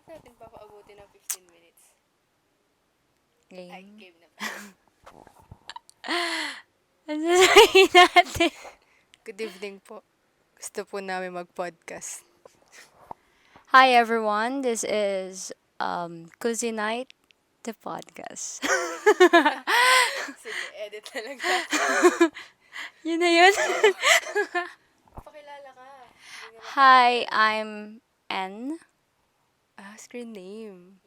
natin papaabuti ng 15 minutes? Ay, Game. game na pala. Ano sasabihin natin? Good evening po. Gusto po namin mag-podcast. Hi everyone, this is Cozy Night, the podcast. Sige, edit na lang natin. Yun na yun. Pakilala ka. Hindi nga Hi, mapakilala. I'm N. Screen name.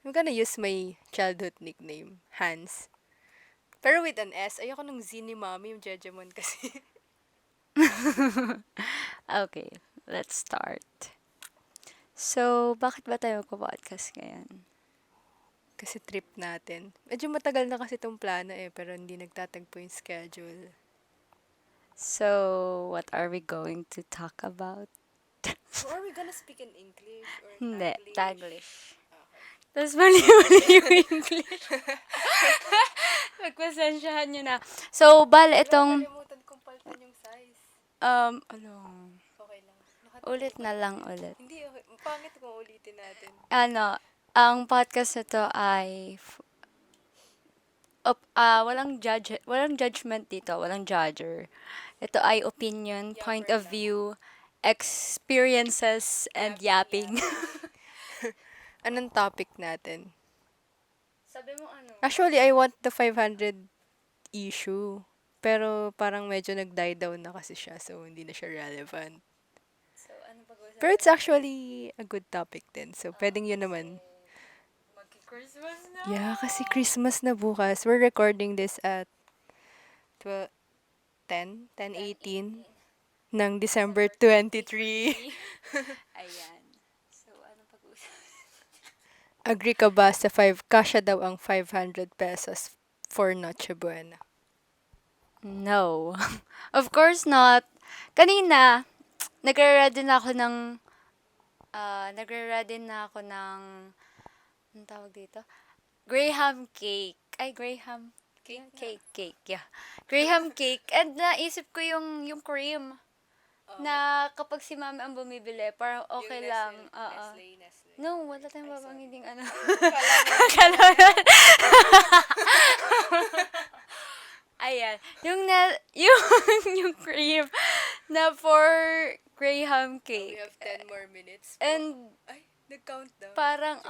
I'm gonna use my childhood nickname, Hans. Pero with an S. Ayoko nung Z ni Mami, yung Jejemon kasi. Okay, let's start. So, bakit ba tayo magpo-podcast ngayon? Kasi trip natin. Medyo matagal na kasi itong plano pero hindi nagtatagpo yung schedule. So, what are we going to talk about? So, are we gonna speak in English or Hindi, Taglish? Taglish. Okay. Tapos mali-mali yung English. Pagpasensyahan nyo na. So, bale, itong, Kalimutan kong paltan yung size. ano, Okay lang. ulit na lang ulit. Hindi, okay. Pangit kung ulitin natin. Ano, ang podcast na to ay, walang judgment dito, walang judger. Ito ay opinion, point Yapper of lang. view, experiences, and yapping. Anong topic natin? Sabi mo ano? Actually, I want the 500 issue. Pero parang medyo nag-die down na kasi siya, so hindi na siya relevant. So, ano pag-uusapan? Pero it's actually a good topic din. So, pwedeng yun naman. Magki-Christmas na. Yeah, kasi Christmas na bukas. We're recording this at 12, 10:18 ng December 23. Ayan. So, ano pag-uusapan? Agree ka ba sa kasya daw ang 500 pesos for Noche Buena? No. Of course not. Kanina, nagre-ready na ako ng, anong tawag dito? Graham cake. Ay, Graham cake, yeah. Graham cake. And naisip ko yung cream. Na kapag si mami ang bumibili, parang okay lang. Nestle. No, wala tayong babanggiting ano. Kala mo. Ayan. Yung cream na for Graham We cake. have 10 more minutes. And Ay, nag-count down. parang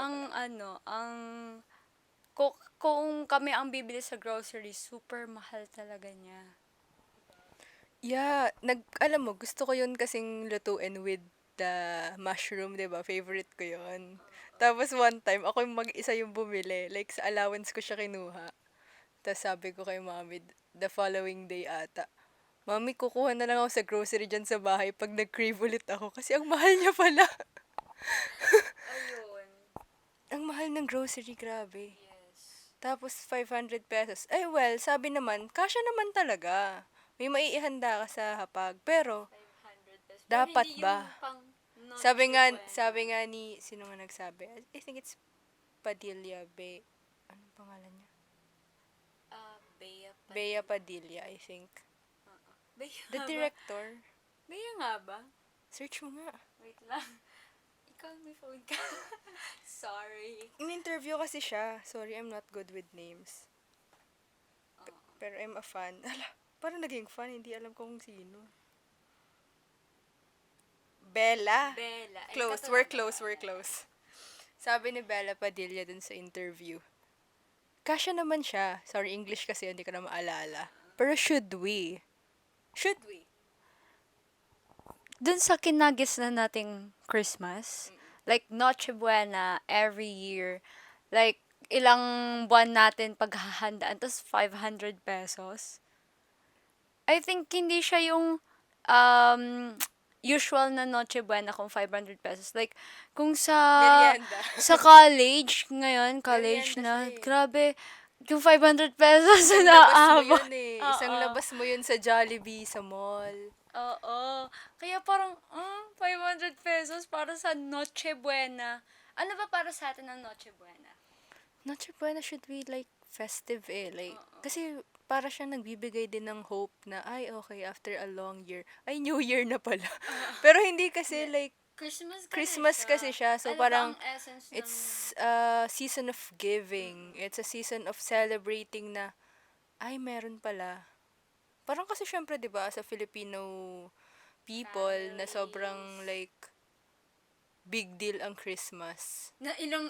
kung kami ang bibili sa grocery, super mahal talaga niya. Yeah, alam mo, gusto ko yun kasing lutuin with the mushroom, 'di ba? Favorite ko yun. Tapos one time, ako yung mag-isa yung bumili. Like, sa allowance ko siya kinuha. Tapos sabi ko kay mami, the following day ata, Mami, kukuha na lang ako sa grocery dyan sa bahay pag nag-crave ulit ako. Kasi ang mahal niya pala. Ayun. Ang mahal ng grocery, grabe. Yes. Tapos 500 pesos. Ay, well, sabi naman, kasya naman talaga. May maiihanda ka sa hapag. Pero, 500 pesos. Dapat hindi ba? yung pang sabi nga ni, sino nga nagsabi? I think it's Padilla Bay. Anong pangalan niya? Bea Padilla, I think. The director. Bea nga ba? Search mo nga. Wait lang. Ikaw may phone ka. Sorry. In-interview kasi siya. Sorry, I'm not good with names. Pero I'm a fan. Ala, parang naging fan. Hindi alam kung sino. Bella. Bella. Close. We're close. Sabi ni Bella Padilla dun sa interview. Kasya naman siya. Sorry, English kasi hindi ko na maalala. Pero should we? Dun sa kinagis na nating Christmas, like Noche Buena every year, like ilang buwan natin paghahandaan, tapos 500 pesos. I think hindi siya yung usual na Noche Buena kung 500 pesos. Like, kung Merienda. sa college, ngayon, college Merienda na, siya eh. grabe, yung 500 pesos Isang na labas mo naabot. yun eh. Isang labas mo yun sa Jollibee, sa mall. Oo. Kaya parang, 500 pesos para sa Noche Buena. Ano ba para sa atin ang Noche Buena? Noche Buena should be like festive eh. Like, kasi para siyang nagbibigay din ng hope na, ay okay, after a long year, ay New Year na pala. Pero hindi kasi like, Christmas kasi siya. So, Ano ba parang ang essence ng... it's a season of giving. It's a season of celebrating na, ay, meron pala. Parang kasi syempre, di ba, sa Filipino people na sobrang like big deal ang Christmas. Na ilang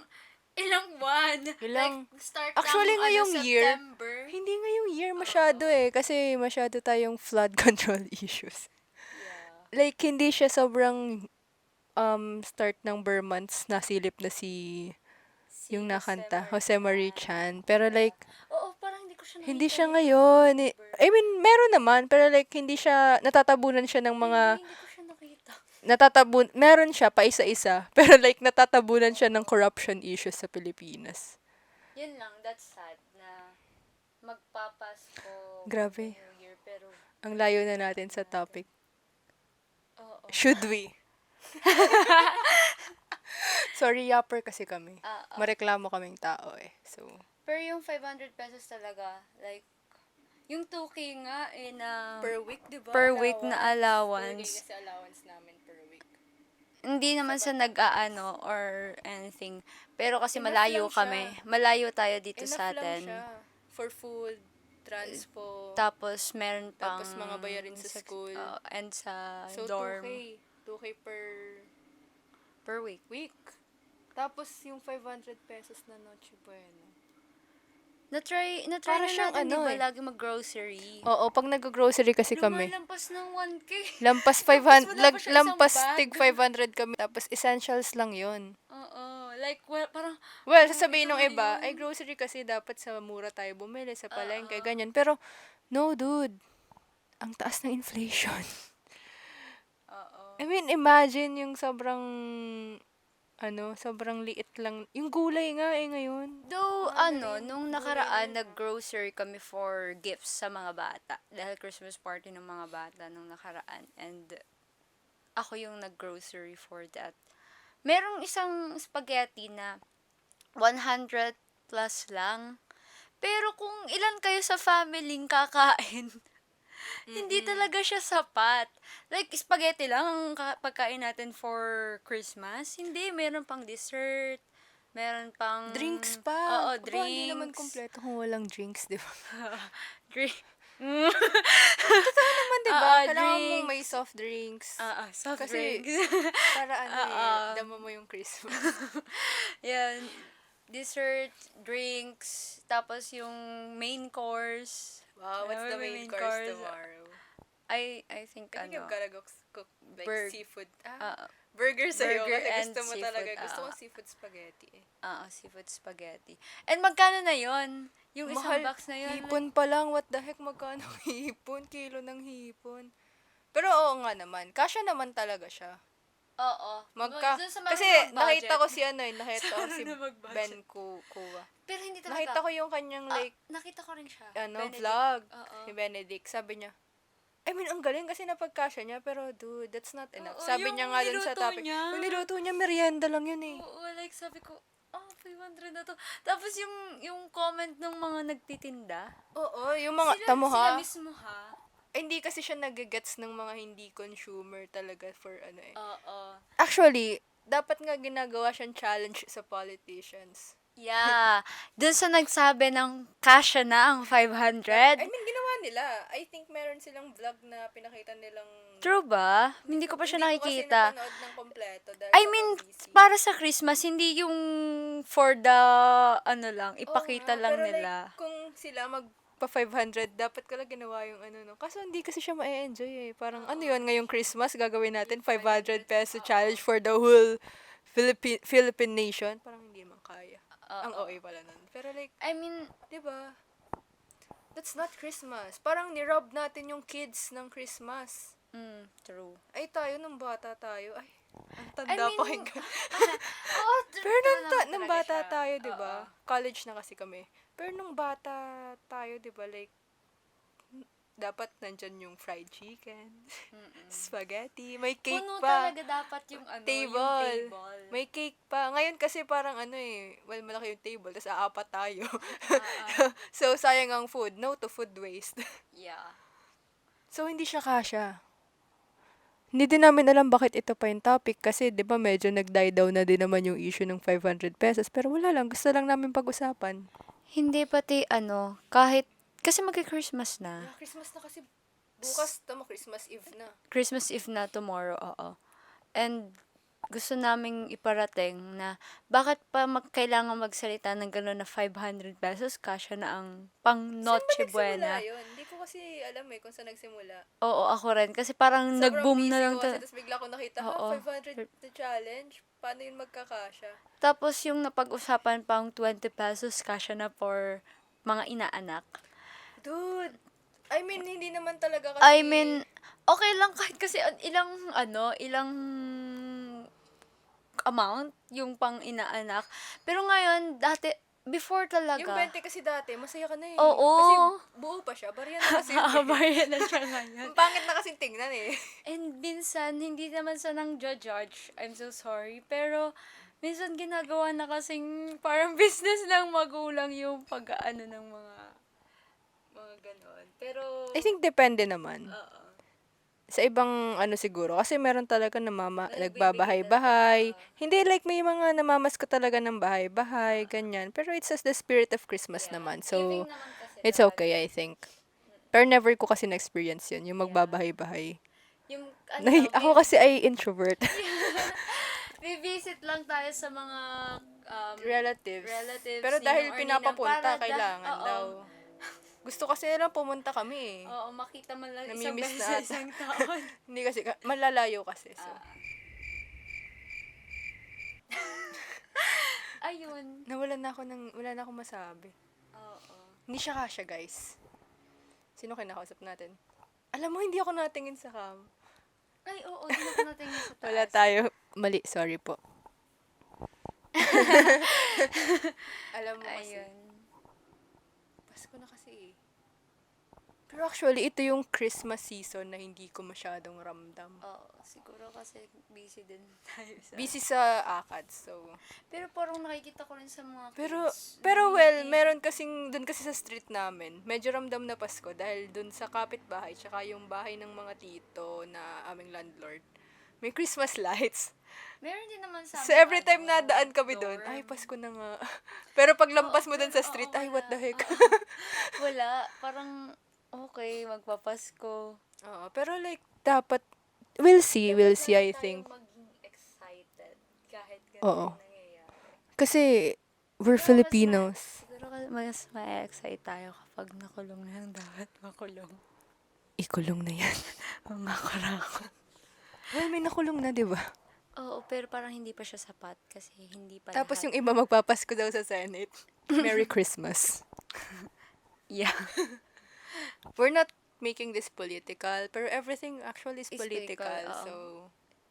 buwan. Ilang, Like, start actually lang ngayong year, September. hindi ngayong year masyado kasi masyado tayong flood control issues. Yeah. Like, hindi siya sobrang start ng Burr months nasilip na yung nakanta, Jose Marie Chan. Pero like, Oo, parang hindi ko siya hindi nakita siya yun. ngayon. I mean, meron naman, pero like, hindi siya, natatabunan siya ng mga, Hindi ko siya nakita. meron siya pa isa-isa, pero like, natatabunan siya ng corruption issues sa Pilipinas. Yun lang, that's sad na magpapasko Grabe. New Year, pero Ang layo na natin sa topic. oo. Should we? Sorry, yapper kasi kami. Mareklamo kaming tao eh. So, Pero yung 500 pesos talaga, like, yung 2K nga na per week, di ba? per week na allowance. Kasi allowance namin per week. Hindi naman sa nag-aano or anything. Pero kasi Enough malayo lang siya. kami. Malayo tayo dito Enough sa lang atin. siya. For food, transpo, Tapos meron pang tapos mga bayarin sa school. and sa So, dorm 2K. 2K per week. week. Tapos, yung 500 pesos na Noche Buena. Na-try Para na siyang natin, di ano ba, eh. lagi mag-grocery. Oo, pag nag-grocery kasi kami, Lumalampas ng 1K. lampas Tapos 500, wala pa siya isang lampas bag. tig 500 kami. Tapos, essentials lang yun. Oo. Like, well, parang, Well, sasabihin ito ng na iba, yun. ay grocery kasi dapat sa mura tayo bumili, sa palengke, ganyan. Pero, no dude, ang taas ng inflation. Oo. I mean, imagine yung sobrang liit lang. Yung gulay nga ngayon. Though, Mahal na rin. nung Gulay nakaraan, na. nag-grocery kami for gifts sa mga bata. Dahil Christmas party ng mga bata nung nakaraan. And, ako yung nag-grocery for that. Merong isang spaghetti na 100 plus lang. Pero kung ilan kayo sa family kakain, hindi talaga siya sapat. Like, spaghetti lang ang pagkain natin for Christmas. Hindi, meron pang dessert. Meron pang... Drinks pa. Oo, Aba, drinks. hindi naman kompleto kung walang drinks, di ba? Drink. Naman, di ba? Oo, Kailangan mong drinks. may soft drinks. Soft Kasi, drinks. para dama mo yung Christmas. Yan. Dessert, drinks, tapos yung main course. Wow, what's the main course tomorrow? I think, I think I'm gonna go cook like seafood. Burger sa'yo burger kasi and gusto mo talaga. seafood, Gusto ko seafood spaghetti eh. seafood spaghetti. And magkano na yon? Yung isang Mahal. box na yun. Hipon pa lang. What the heck? Magkano hipon? Kilo ng hipon. Pero oo nga naman. Kasya naman talaga siya. Oo. Dun sa Kasi marunong nakita ko mag-budget. nakita ko si Marunong mag-budget. Ben Kuwa. Pero hindi talaga. Nakita ko yung kanyang like, Nakita ko rin siya. Benedict. vlog. Oo. Si Benedict. Sabi niya, I mean, ang galing kasi napagkasya niya, pero dude, that's not enough. Oo, Sabi yung niya nga dun sa niluto topic. niya. Yung niluto niya, merienda lang yun eh. Oo, like sabi ko, 500 na to. Tapos yung comment ng mga nagtitinda. Oo, yung mga, Sila mismo ha. Hindi kasi siya nagagets ng mga hindi consumer talaga for ano eh. Oo. Actually, dapat nga ginagawa siyang challenge sa politicians. Yeah. Dun sa nagsabi ng kasya na ang 500. I mean, ginawa nila. I think meron silang vlog na pinakita nilang... True ba? Hindi ko pa siya Hindi ko kasi nakikita. napanood ng kompleto dahil I sobrang mean, busy. para sa Christmas, hindi yung for the, ipakita Oo nga, lang pero nila. like, kung sila magpa 500, dapat ko lang ginawa yung no. Kaso hindi kasi siya ma-enjoy eh. Parang ano yun, ngayong Christmas, gagawin natin 500 peso challenge for the whole Philippine nation. Parang hindi man kaya. Ang OA pala nun. Pero like, I mean, di ba? That's not Christmas. Parang ni-rob natin yung kids ng Christmas. true. Ay, tayo, nung bata tayo. Ay, ang I tanda mean, pa hanggang. Pero Nung bata tayo, di ba? College na kasi kami. Pero nung bata tayo, di ba, like, dapat nandyan yung fried chicken, spaghetti, may cake Puno pa. talaga dapat yung Table. yung table. May cake pa. Ngayon kasi parang malaki yung table, tapos aapat tayo. So, sayang ang food. No to food waste. Yeah. So, hindi siya kasya. Hindi din namin alam bakit ito pa yung topic kasi 'di ba medyo nag-die down na din naman yung issue ng 500 pesos pero wala lang, gusto lang namin pag-usapan. Hindi pati ano, kahit, kasi magki-Christmas na. Christmas na kasi bukas, tama, Christmas Eve na. Christmas Eve na tomorrow, oo. And gusto naming iparating na bakit pa kailangan magsalita ng gano'n na 500 pesos, kasya na ang pang Noche Buena. Yun? Hindi ko kasi alam kung saan nagsimula. Oo, ako rin. Kasi parang nag-boom na lang. Tapos bigla ko nakita, Oo. 500 the challenge? Paano yun magkakasya? Tapos yung napag-usapan pang 20 pesos, kasya na for mga inaanak. Dude, I mean, hindi naman talaga kasi... I mean, okay lang kahit kasi ilang amount yung pang inaanak. Pero ngayon, dati, before talaga. yung 20 kasi dati, masaya ka na eh. Oo. Kasi buo pa siya, barya na kasi. Aabay na siya ngayon. Ang pangit na kasing tingnan eh. And minsan, hindi naman sa nang judge. I'm so sorry. Pero, minsan ginagawa na kasing parang business ng magulang yung pag-ano ng mga ganon. Pero, I think depende naman. oo. Sa ibang ano siguro, kasi meron talaga Nagbibigay nagbabahay-bahay. Hindi like may mga namamasko talaga ng bahay-bahay, ganyan. Pero it's just the spirit of Christmas naman. So, Giving naman kasi it's lahat. okay, I think. Pero never ko kasi na-experience yun, yung magbabahay-bahay. Yung, ano Ako kasi ay introvert. visit lang tayo sa mga Relatives. relatives. Pero dahil ninong or pinapapunta, ninang, kailangan oo. daw. Gusto kasi nilang pumunta kami eh. Oo, makita man lang isang Namimiss beses na sa ata. isang taon. Hindi kasi, malalayo kasi. So. Ayun. Wala na akong masabi. Oo. Hindi siya kasya, guys. Sino kinakausap natin? Alam mo, hindi ako natingin sa cam. Ay, oo, di na natin sa taas. Wala tayo. Mali, sorry po. Alam mo kasi, Ayun. Pasko na kasi eh. Pero actually, ito yung Christmas season na hindi ko masyadong ramdam. Oo, siguro kasi busy din tayo sa... Busy sa akad, so... Pero parang nakikita ko rin sa mga Pero, kids. well, meron kasing, dun kasi sa street namin, medyo ramdam na Pasko dahil dun sa kapitbahay, tsaka yung bahay ng mga tito na aming landlord, may Christmas lights. Meron din naman sa So, every time na daan kami dun, dorm. ay, Pasko na nga. Pero pag lampas mo dun sa Oo, street, oo, ay, what the heck. Wala, parang okay, magpapasko. Oo, pero like, dapat, we'll see, I think. Maging excited kahit Oo. ganun nangyayari. Kasi, we're Pero Filipinos. Siguro mas ma-excite tayo kapag nakulong na yung dapat makulong. Ikulong na yan. Mga karako. Well, may nakulong na, di ba? Oo, pero parang hindi pa siya sapat kasi hindi pa Tapos lahat. yung iba magpapasko daw sa Senate. Merry Christmas. Yeah. We're not making this political, pero everything actually is Is political. political, So,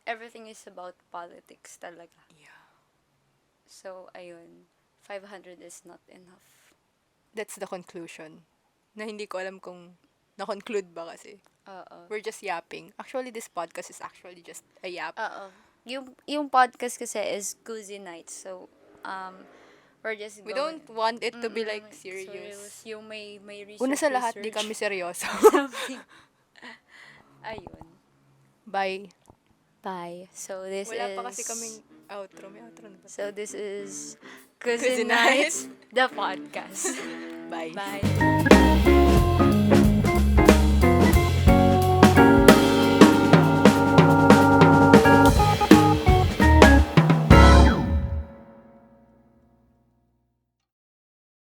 Everything is about politics talaga. yeah. So, ayun. 500 is not enough. That's the conclusion. Na hindi ko alam kung na-conclude ba kasi. Oo. We're just yapping. Actually, this podcast is actually just a yap. Oo. Yung podcast kasi is cozy nights. So, we're just We going. don't want it to be like serious. Yung may research. Una sa lahat, di kami seryoso. Something. Ayun. Bye. Bye. So, this Wala is... pa kasi kaming outro. May outro na ba? So, this is Cozy Cozy Nights, the podcast. Bye. Bye.